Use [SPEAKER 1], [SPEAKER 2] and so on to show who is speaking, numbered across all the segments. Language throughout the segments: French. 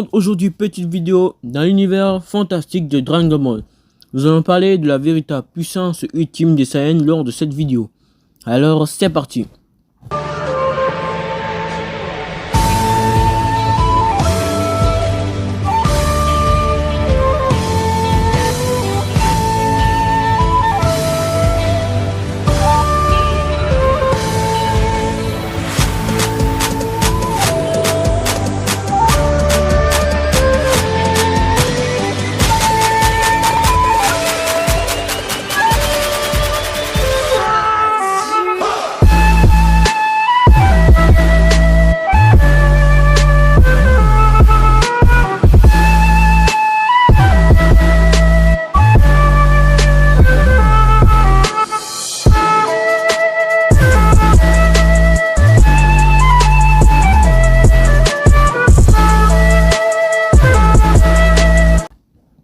[SPEAKER 1] monde, aujourd'hui petite vidéo dans l'univers fantastique de Dragon Ball. Nous allons parler de la véritable puissance ultime des Saiyans lors de cette vidéo. Alors c'est parti.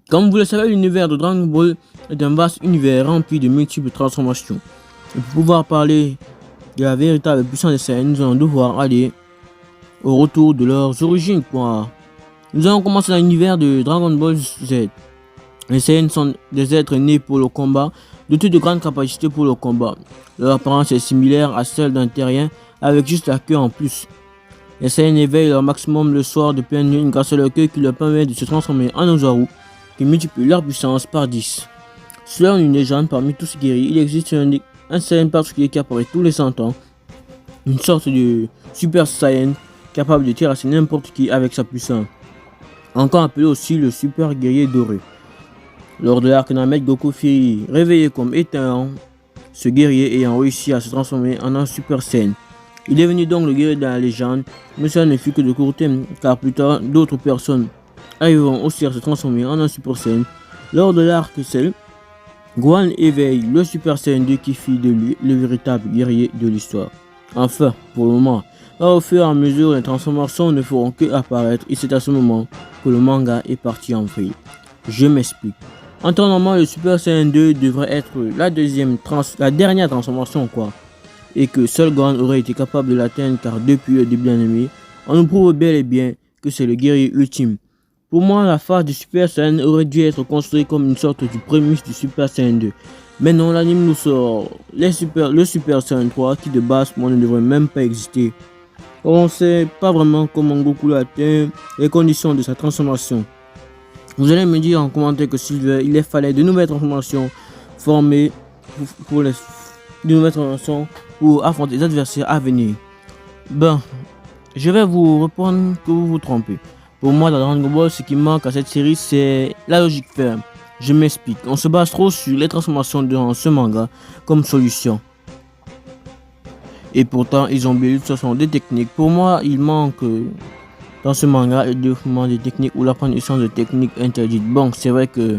[SPEAKER 1] Comme vous le savez, l'univers de Dragon Ball est un vaste univers rempli de multiples transformations. Et pour pouvoir parler de la véritable puissance des Saiyans, nous allons devoir aller au retour de leurs origines, quoi. Nous allons commencer dans l'univers de Dragon Ball Z. Les Saiyans sont des êtres nés pour le combat, dotés de grandes capacités pour le combat. Leur apparence est similaire à celle d'un terrien, avec juste la queue en plus. Les Saiyans éveillent leur maximum le soir de pleine lune grâce à leur queue qui leur permet de se transformer en Ozaru, qui multiplie leur puissance par 10. Selon une légende, parmi tous ces guerriers, il existe un Saiyan particulier qui apparaît tous les 100 ans, une sorte de Super Saiyan capable de terrasser n'importe qui avec sa puissance, encore appelé aussi le Super Guerrier Doré. Lors de l'arc Namek, Goku fut réveillé comme éteint, ce guerrier ayant réussi à se transformer en un Super Saiyan. Il est devenu donc le guerrier de la légende, mais ça ne fut que de court terme, car plus tard, d'autres personnes arriveront aussi à se transformer en un Super Saiyan. Lors de l'arc Cell, Gohan éveille le Super Saiyan 2 qui fit de lui le véritable guerrier de l'histoire. Enfin, pour le moment, au fur et à mesure, les transformations ne feront que apparaître et c'est à ce moment que le manga est parti en vrille. Je m'explique. En temps normal, le Super Saiyan 2 devrait être la dernière transformation, quoi. Et que seul Gohan aurait été capable de l'atteindre, car depuis le début de l'anime, on nous prouve bel et bien que c'est le guerrier ultime. Pour moi, la phase du Super Saiyan aurait dû être construite comme une sorte du prémisse du Super Saiyan 2. Mais non, l'anime nous sort le Super Saiyan 3 qui de base moi, ne devrait même pas exister. On ne sait pas vraiment comment Goku l'a atteint, les conditions de sa transformation. Vous allez me dire en commentaire que il fallait de nouvelles transformations formées pour affronter les adversaires à venir. Ben, je vais vous répondre que vous vous trompez. Pour moi, dans Dragon Ball, ce qui manque à cette série, c'est la logique ferme. Je m'explique. On se base trop sur les transformations dans ce manga comme solution. Et pourtant, ils ont bien ce sont des techniques. Pour moi, il manque dans ce manga le développement des techniques ou l'apprentissage de techniques interdites. Bon, c'est vrai que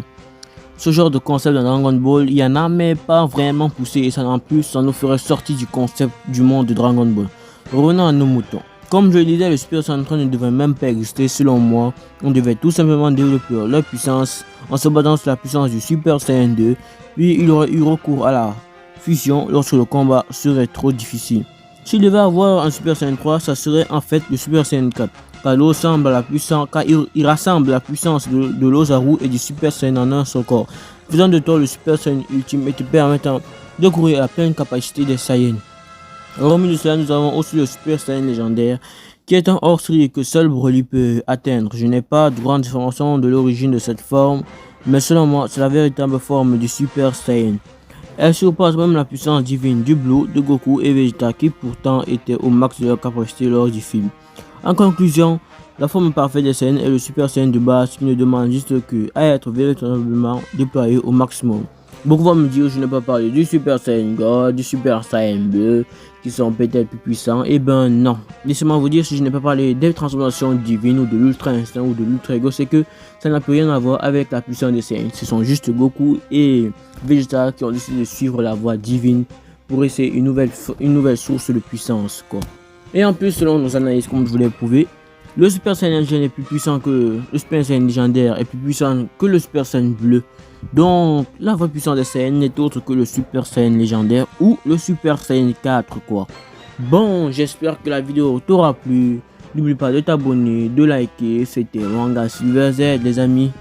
[SPEAKER 1] ce genre de concept dans Dragon Ball, il y en a, mais pas vraiment poussé. Et ça, en plus, ça nous ferait sortir du concept du monde de Dragon Ball. Revenons à nos moutons. Comme je le disais, le Super Saiyan 3 ne devrait même pas exister selon moi. On devait tout simplement développer leur puissance en se basant sur la puissance du Super Saiyan 2. Puis il aurait eu recours à la fusion lorsque le combat serait trop difficile. S'il devait avoir un Super Saiyan 3, ça serait en fait le Super Saiyan 4. Car il rassemble la puissance de l'Ozaru et du Super Saiyan en un seul corps, faisant de toi le Super Saiyan ultime et te permettant de courir à la pleine capacité des Saiyans. Hormis de cela, nous avons aussi le Super Saiyan légendaire, qui est un hors-série que seul Broly peut atteindre. Je n'ai pas de grande information de l'origine de cette forme, mais selon moi, c'est la véritable forme du Super Saiyan. Elle surpasse même la puissance divine du Blue, de Goku et Vegeta, qui pourtant étaient au max de leur capacité lors du film. En conclusion, la forme parfaite des Saiyans est le Super Saiyan de base qui ne demande juste que à être véritablement déployé au maximum. Beaucoup vont me dire je n'ai pas parlé du Super Saiyan God, du Super Saiyan Bleu, qui sont peut-être plus puissants. Et ben non. Laissez-moi vous dire, si je n'ai pas parlé des transformations divines ou de l'Ultra Instinct ou de l'Ultra Ego, c'est que ça n'a plus rien à voir avec la puissance des Saiyans. Ce sont juste Goku et Vegeta qui ont décidé de suivre la voie divine pour essayer une nouvelle source de puissance, quoi. Et en plus, selon nos analyses, comme je vous l'ai prouvé, le Super Saiyan légendaire est plus puissant que le Super Saiyan légendaire, est plus puissant que le Super Saiyan bleu. Donc la vraie puissance des Saiyans n'est autre que le Super Saiyan légendaire ou le Super Saiyan 4, quoi. Bon, j'espère que la vidéo t'aura plu. N'oublie pas de t'abonner, de liker. C'était Manga Silver Z, les amis.